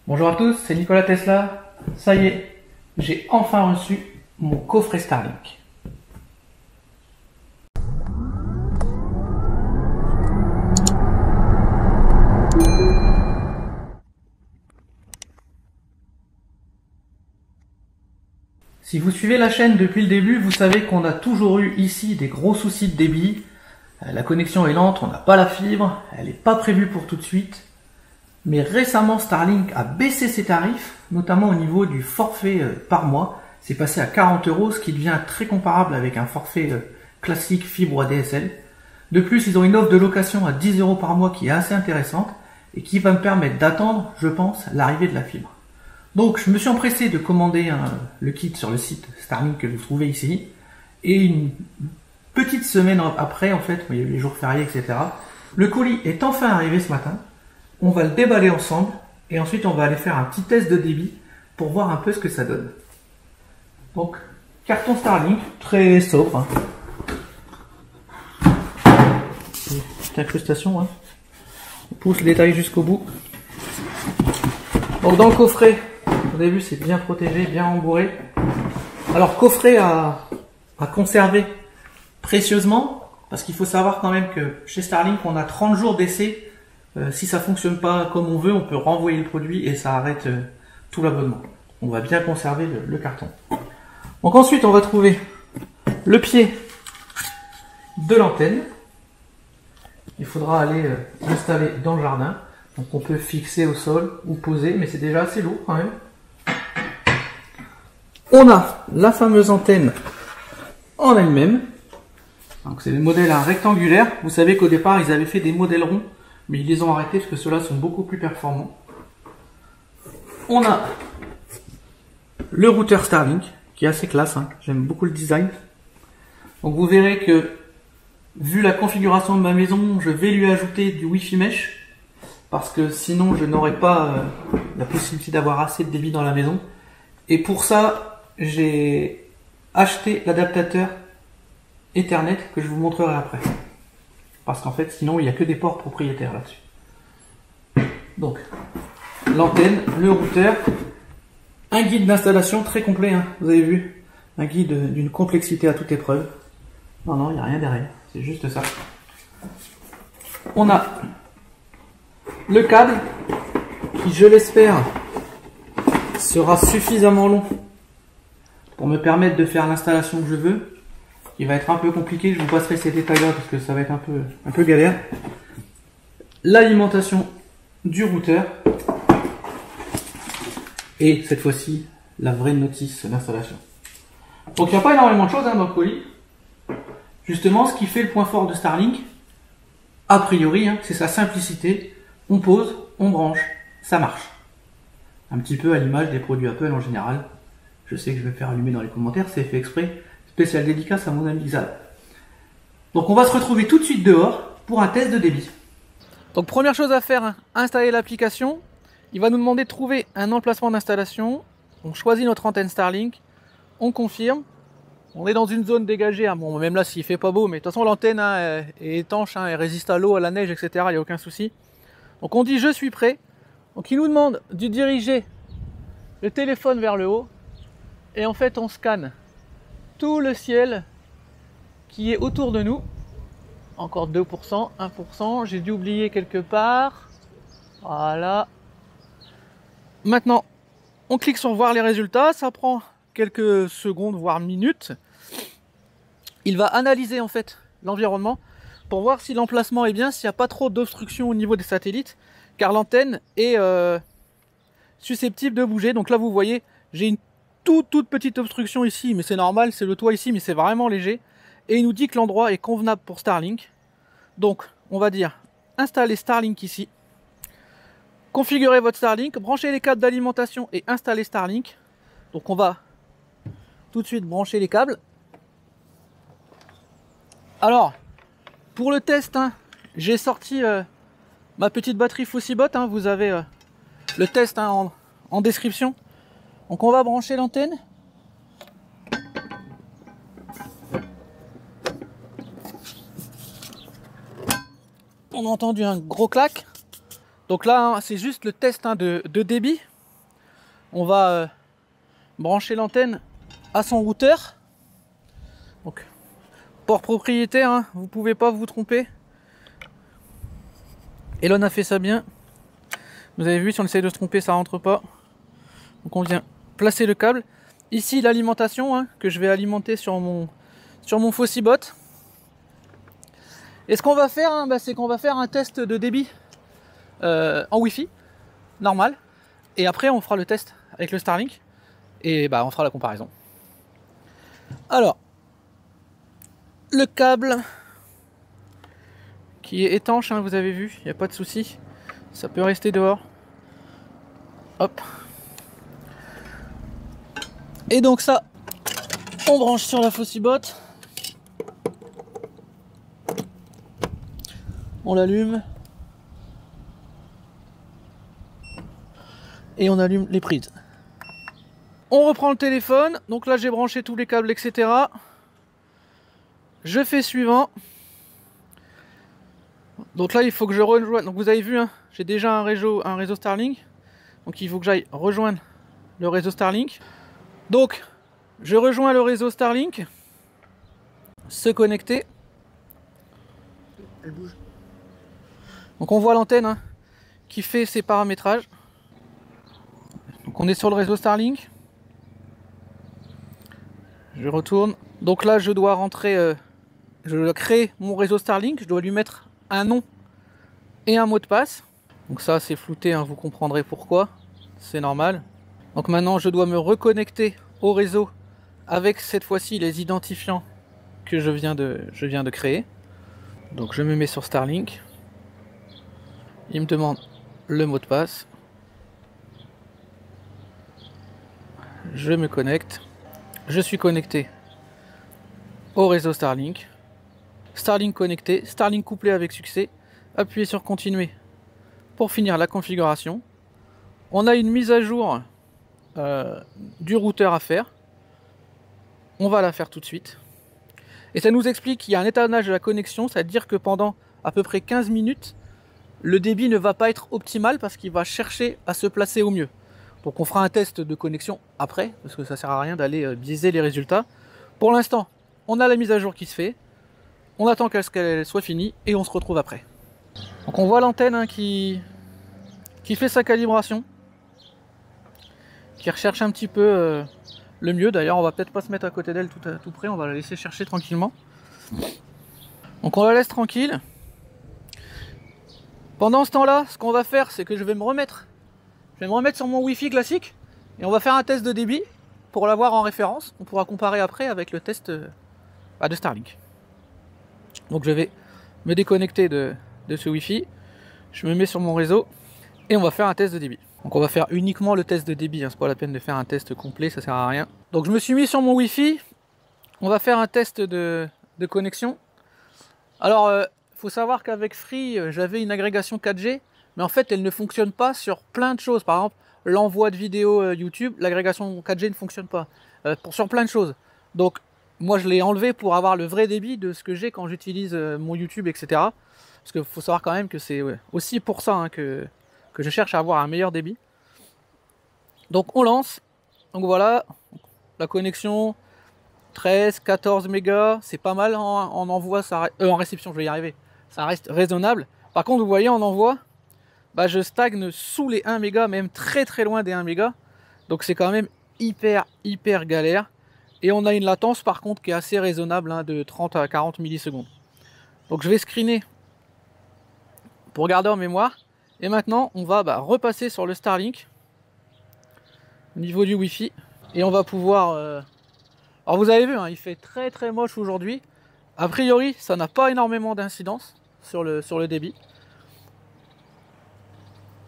Bonjour à tous, c'est Nicolas Tesla. Ça y est, j'ai enfin reçu mon coffret Starlink. Si vous suivez la chaîne depuis le début, vous savez qu'on a toujours eu ici des gros soucis de débit. La connexion est lente, on n'a pas la fibre, elle n'est pas prévue pour tout de suite. Mais récemment, Starlink a baissé ses tarifs, notamment au niveau du forfait par mois. C'est passé à 40 €, ce qui devient très comparable avec un forfait classique fibre ADSL. De plus, ils ont une offre de location à 10 € par mois qui est assez intéressante et qui va me permettre d'attendre, je pense, l'arrivée de la fibre. Donc, je me suis empressé de commander le kit sur le site Starlink que vous trouvez ici. Et une petite semaine après, en fait, il y a eu les jours fériés, etc. Le colis est enfin arrivé ce matin. On va le déballer ensemble et ensuite on va aller faire un petit test de débit pour voir un peu ce que ça donne. Donc, carton Starlink, très sobre. Petite incrustation, hein. On pousse le détail jusqu'au bout. Donc dans le coffret, vous avez vu, c'est bien protégé, bien rembourré. Alors coffret à conserver précieusement, parce qu'il faut savoir quand même que chez Starlink, on a 30 jours d'essai. Si ça fonctionne pas comme on veut, on peut renvoyer le produit et ça arrête tout l'abonnement. On va bien conserver le carton. Donc ensuite, on va trouver le pied de l'antenne. Il faudra aller l'installer dans le jardin. Donc on peut fixer au sol ou poser, mais c'est déjà assez lourd quand même. On a la fameuse antenne en elle-même. Donc c'est le modèle rectangulaire. Vous savez qu'au départ, ils avaient fait des modèles ronds, mais ils les ont arrêtés parce que ceux-là sont beaucoup plus performants. On a le routeur Starlink, qui est assez classe, hein. J'aime beaucoup le design. Donc vous verrez que, vu la configuration de ma maison, je vais lui ajouter du Wi-Fi mesh, parce que sinon je n'aurai pas la possibilité d'avoir assez de débit dans la maison. Et pour ça, j'ai acheté l'adaptateur Ethernet que je vous montrerai après. Parce qu'en fait, sinon, il n'y a que des ports propriétaires là-dessus. Donc, l'antenne, le routeur, un guide d'installation très complet, hein, vous avez vu. Un guide d'une complexité à toute épreuve. Non, il n'y a rien derrière, c'est juste ça. On a le câble, qui, je l'espère, sera suffisamment long pour me permettre de faire l'installation que je veux. Il va être un peu compliqué, je vous passerai ces détails-là parce que ça va être un peu galère. L'alimentation du routeur. Et cette fois-ci, la vraie notice d'installation. Donc il n'y a pas énormément de choses dans le colis. Justement, ce qui fait le point fort de Starlink, a priori, c'est sa simplicité. On pose, on branche, ça marche. Un petit peu à l'image des produits Apple en général. Je sais que je vais me faire allumer dans les commentaires, c'est fait exprès. Spécial dédicace à mon ami Xav. Donc on va se retrouver tout de suite dehors pour un test de débit. Donc première chose à faire, installer l'application. Il va nous demander de trouver un emplacement d'installation. On choisit notre antenne Starlink, on confirme. On est dans une zone dégagée, bon, même là s'il fait pas beau, mais de toute façon l'antenne est étanche, elle résiste à l'eau, à la neige, etc. Il n'y a aucun souci. Donc on dit je suis prêt. Donc il nous demande de diriger le téléphone vers le haut. Et en fait on scanne tout le ciel qui est autour de nous. Encore 2%, 1%, j'ai dû oublier quelque part. Voilà. Maintenant, on clique sur voir les résultats, ça prend quelques secondes, voire minutes. Il va analyser en fait l'environnement pour voir si l'emplacement est bien, s'il n'y a pas trop d'obstruction au niveau des satellites, car l'antenne est susceptible de bouger. Donc là vous voyez, j'ai une toute petite obstruction ici, mais c'est normal, c'est le toit ici, mais c'est vraiment léger. Et il nous dit que l'endroit est convenable pour Starlink. Donc, on va dire installer Starlink ici. Configurer votre Starlink, brancher les câbles d'alimentation et installer Starlink. Donc on va tout de suite brancher les câbles. Alors, pour le test, j'ai sorti ma petite batterie Fussibot. Vous avez le test en description. Donc on va brancher l'antenne. On a entendu un gros clac. Donc là, c'est juste le test de débit. on va brancher l'antenne à son routeur. Donc, port propriétaire, hein, vous pouvez pas vous tromper. Elon a fait ça bien. Vous avez vu, si on essaye de se tromper, ça rentre pas. Donc on vient placer le câble. Ici l'alimentation, hein, que je vais alimenter sur mon Fossibot. Et ce qu'on va faire, hein, c'est qu'on va faire un test de débit en Wi-Fi, normal. Et après on fera le test avec le Starlink. Et on fera la comparaison. Alors, le câble qui est étanche, hein, vous avez vu, il n'y a pas de souci. Ça peut rester dehors. Hop. Et donc ça, on branche sur la Fossibot. On l'allume. Et on allume les prises. On reprend le téléphone. Donc là, j'ai branché tous les câbles, etc. Je fais suivant. Donc là, il faut que je rejoigne. Donc vous avez vu, hein, j'ai déjà un réseau Starlink. Donc il faut que j'aille rejoindre le réseau Starlink. Donc, je rejoins le réseau Starlink. Se connecter. Elle bouge. Donc on voit l'antenne, hein, qui fait ses paramétrages. Donc on est sur le réseau Starlink. Je retourne. Donc là, je dois rentrer. Je dois créer mon réseau Starlink. Je dois lui mettre un nom et un mot de passe. Donc ça, c'est flouté, hein, vous comprendrez pourquoi. C'est normal. Donc maintenant, je dois me reconnecter au réseau avec cette fois-ci les identifiants que je viens de créer. Donc je me mets sur Starlink. Il me demande le mot de passe. Je me connecte. Je suis connecté au réseau Starlink. Starlink connecté, Starlink couplé avec succès. Appuyez sur continuer pour finir la configuration. On a une mise à jour du routeur à faire. On va la faire tout de suite. Et ça nous explique qu'il y a un étalonnage de la connexion, c'est-à-dire que pendant à peu près 15 minutes, le débit ne va pas être optimal parce qu'il va chercher à se placer au mieux. Donc on fera un test de connexion après, parce que ça sert à rien d'aller biaiser les résultats. Pour l'instant, on a la mise à jour qui se fait. On attend qu'elle soit finie et on se retrouve après. Donc on voit l'antenne, hein, qui fait sa calibration, qui recherche un petit peu le mieux. D'ailleurs, on va peut-être pas se mettre à côté d'elle tout près, on va la laisser chercher tranquillement. Donc on la laisse tranquille. Pendant ce temps-là, ce qu'on va faire, c'est que je vais me remettre sur mon Wi-Fi classique et on va faire un test de débit pour l'avoir en référence. On pourra comparer après avec le test de Starlink. Donc je vais me déconnecter de ce Wi-Fi. Je me mets sur mon réseau et on va faire un test de débit. Donc on va faire uniquement le test de débit, hein. C'est pas la peine de faire un test complet, ça sert à rien. Donc je me suis mis sur mon Wi-Fi. On va faire un test de connexion. Alors, faut savoir qu'avec Free, j'avais une agrégation 4G, mais en fait, elle ne fonctionne pas sur plein de choses. Par exemple, l'envoi de vidéos YouTube, l'agrégation 4G ne fonctionne pas. Sur plein de choses. Donc, moi, je l'ai enlevé pour avoir le vrai débit de ce que j'ai quand j'utilise mon YouTube, etc. Parce qu'il faut savoir quand même que c'est aussi pour ça, hein, que je cherche à avoir un meilleur débit. Donc, on lance. Donc voilà, la connexion... 13, 14 mégas, c'est pas mal en envoi, en réception, je vais y arriver. Ça reste raisonnable. Par contre, vous voyez, en envoi, je stagne sous les 1 méga, même très très loin des 1 méga. Donc c'est quand même hyper galère. Et on a une latence par contre qui est assez raisonnable, hein, de 30 à 40 millisecondes. Donc je vais screener pour garder en mémoire. Et maintenant, on va repasser sur le Starlink au niveau du Wi-Fi. Et on va pouvoir... Alors vous avez vu, hein, il fait très très moche aujourd'hui. A priori, ça n'a pas énormément d'incidence sur le débit.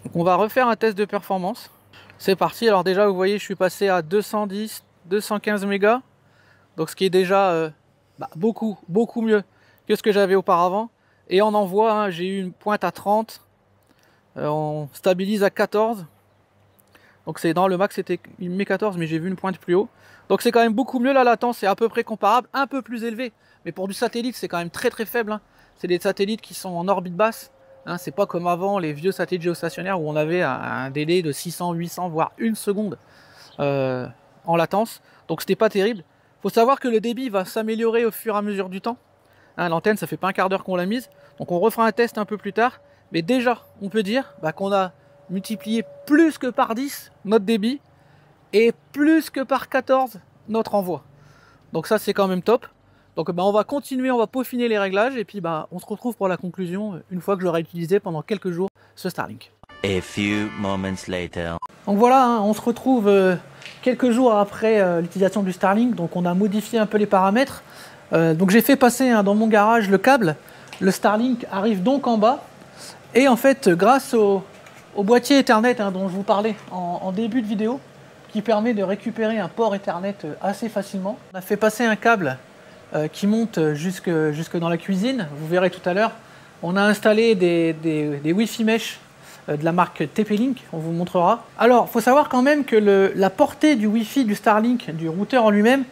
Donc on va refaire un test de performance. C'est parti. Alors déjà, vous voyez, je suis passé à 210, 215 mégas. Donc ce qui est déjà beaucoup mieux que ce que j'avais auparavant. Et en envoi, hein, j'ai eu une pointe à 30. On stabilise à 14. Donc c'est dans le max, c'était il met 14, mais j'ai vu une pointe plus haut. Donc c'est quand même beaucoup mieux, la latence est à peu près comparable, un peu plus élevé. Mais pour du satellite, c'est quand même très très faible, hein. C'est des satellites qui sont en orbite basse. Hein, c'est pas comme avant les vieux satellites géostationnaires où on avait un délai de 600, 800, voire 1 seconde en latence. Donc c'était pas terrible. Faut savoir que le débit va s'améliorer au fur et à mesure du temps. Hein, l'antenne, ça fait pas un quart d'heure qu'on l'a mise. Donc on refera un test un peu plus tard. Mais déjà, on peut dire qu'on a multiplié plus que par 10 notre débit et plus que par 14 notre envoi. Donc ça, c'est quand même top. Donc on va continuer, on va peaufiner les réglages et puis on se retrouve pour la conclusion une fois que j'aurai utilisé pendant quelques jours ce Starlink. A few moments later. Donc voilà, hein, on se retrouve quelques jours après l'utilisation du Starlink. Donc on a modifié un peu les paramètres. Donc j'ai fait passer dans mon garage le câble. Le Starlink arrive donc en bas. Et en fait, grâce au boîtier Ethernet dont je vous parlais en début de vidéo, qui permet de récupérer un port Ethernet assez facilement, on a fait passer un câble qui monte jusque dans la cuisine. Vous verrez tout à l'heure. On a installé des Wi-Fi mesh de la marque TP-Link, on vous montrera. Alors, il faut savoir quand même que la portée du Wi-Fi du Starlink, du routeur en lui-même,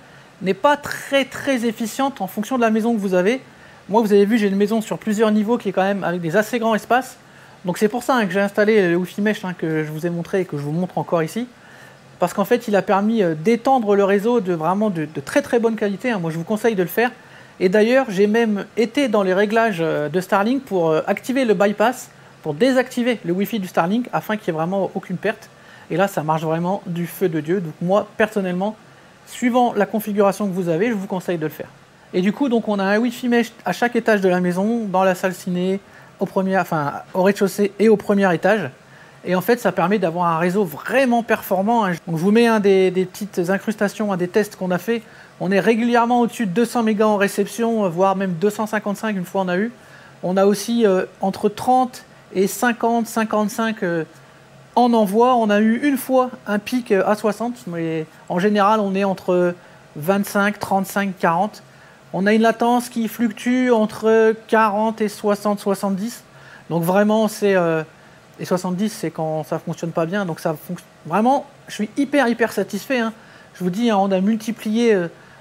n'est pas très efficiente en fonction de la maison que vous avez. Moi, vous avez vu, j'ai une maison sur plusieurs niveaux qui est quand même avec des assez grands espaces. Donc c'est pour ça que j'ai installé le Wi-Fi mesh que je vous ai montré et que je vous montre encore ici. Parce qu'en fait, il a permis d'étendre le réseau de très bonne qualité. Moi, je vous conseille de le faire. Et d'ailleurs, j'ai même été dans les réglages de Starlink pour activer le bypass, pour désactiver le Wi-Fi du Starlink, afin qu'il n'y ait vraiment aucune perte. Et là, ça marche vraiment du feu de Dieu. Donc moi, personnellement, suivant la configuration que vous avez, je vous conseille de le faire. Et du coup, donc, on a un Wi-Fi mesh à chaque étage de la maison, dans la salle ciné, au rez-de-chaussée et au premier étage. Et en fait, ça permet d'avoir un réseau vraiment performant. Donc, je vous mets des petites incrustations, des tests qu'on a fait. On est régulièrement au-dessus de 200 mégas en réception, voire même 255 une fois on a eu. On a aussi entre 30 et 50, 55 en envoi. On a eu une fois un pic à 60, mais en général, on est entre 25, 35, 40. On a une latence qui fluctue entre 40 et 60, 70. Donc vraiment, et 70, c'est quand ça fonctionne pas bien. Donc ça fonctionne vraiment. Je suis hyper satisfait. Je vous dis, on a multiplié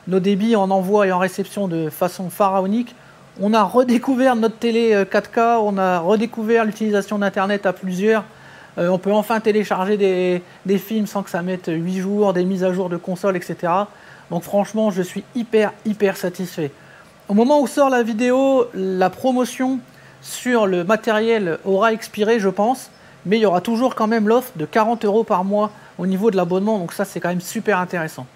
nos débits en envoi et en réception de façon pharaonique. On a redécouvert notre télé 4K. On a redécouvert l'utilisation d'Internet à plusieurs. On peut enfin télécharger des films sans que ça mette 8 jours, des mises à jour de console, etc. Donc franchement, je suis hyper satisfait. Au moment où sort la vidéo, la promotion sur le matériel aura expiré, je pense, mais il y aura toujours quand même l'offre de 40 € par mois au niveau de l'abonnement, donc ça c'est quand même super intéressant.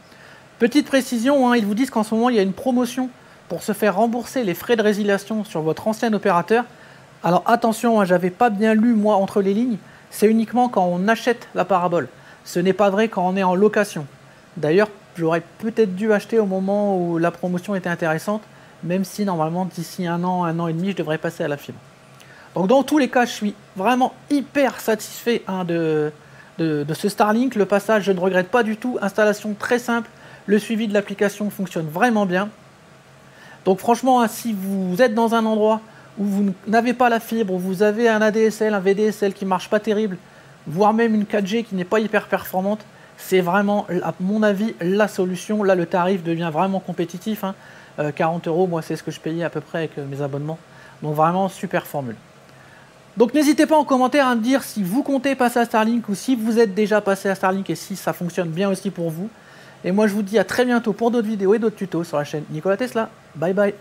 Petite précision, ils vous disent qu'en ce moment il y a une promotion pour se faire rembourser les frais de résiliation sur votre ancien opérateur. Alors attention, j'avais pas bien lu moi entre les lignes, c'est uniquement quand on achète la parabole. Ce n'est pas vrai quand on est en location. D'ailleurs, j'aurais peut-être dû acheter au moment où la promotion était intéressante, même si normalement d'ici un an et demi, je devrais passer à la fibre. Donc dans tous les cas, je suis vraiment hyper satisfait de ce Starlink. Le passage, je ne regrette pas du tout. Installation très simple. Le suivi de l'application fonctionne vraiment bien. Donc franchement, si vous êtes dans un endroit où vous n'avez pas la fibre, où vous avez un ADSL, un VDSL qui ne marche pas terrible, voire même une 4G qui n'est pas hyper performante, c'est vraiment, à mon avis, la solution. Là, le tarif devient vraiment compétitif. 40 €, moi, c'est ce que je payais à peu près avec mes abonnements. Donc vraiment, super formule. Donc n'hésitez pas en commentaire à me dire si vous comptez passer à Starlink ou si vous êtes déjà passé à Starlink et si ça fonctionne bien aussi pour vous. Et moi, je vous dis à très bientôt pour d'autres vidéos et d'autres tutos sur la chaîne Nikola Tesla. Bye bye.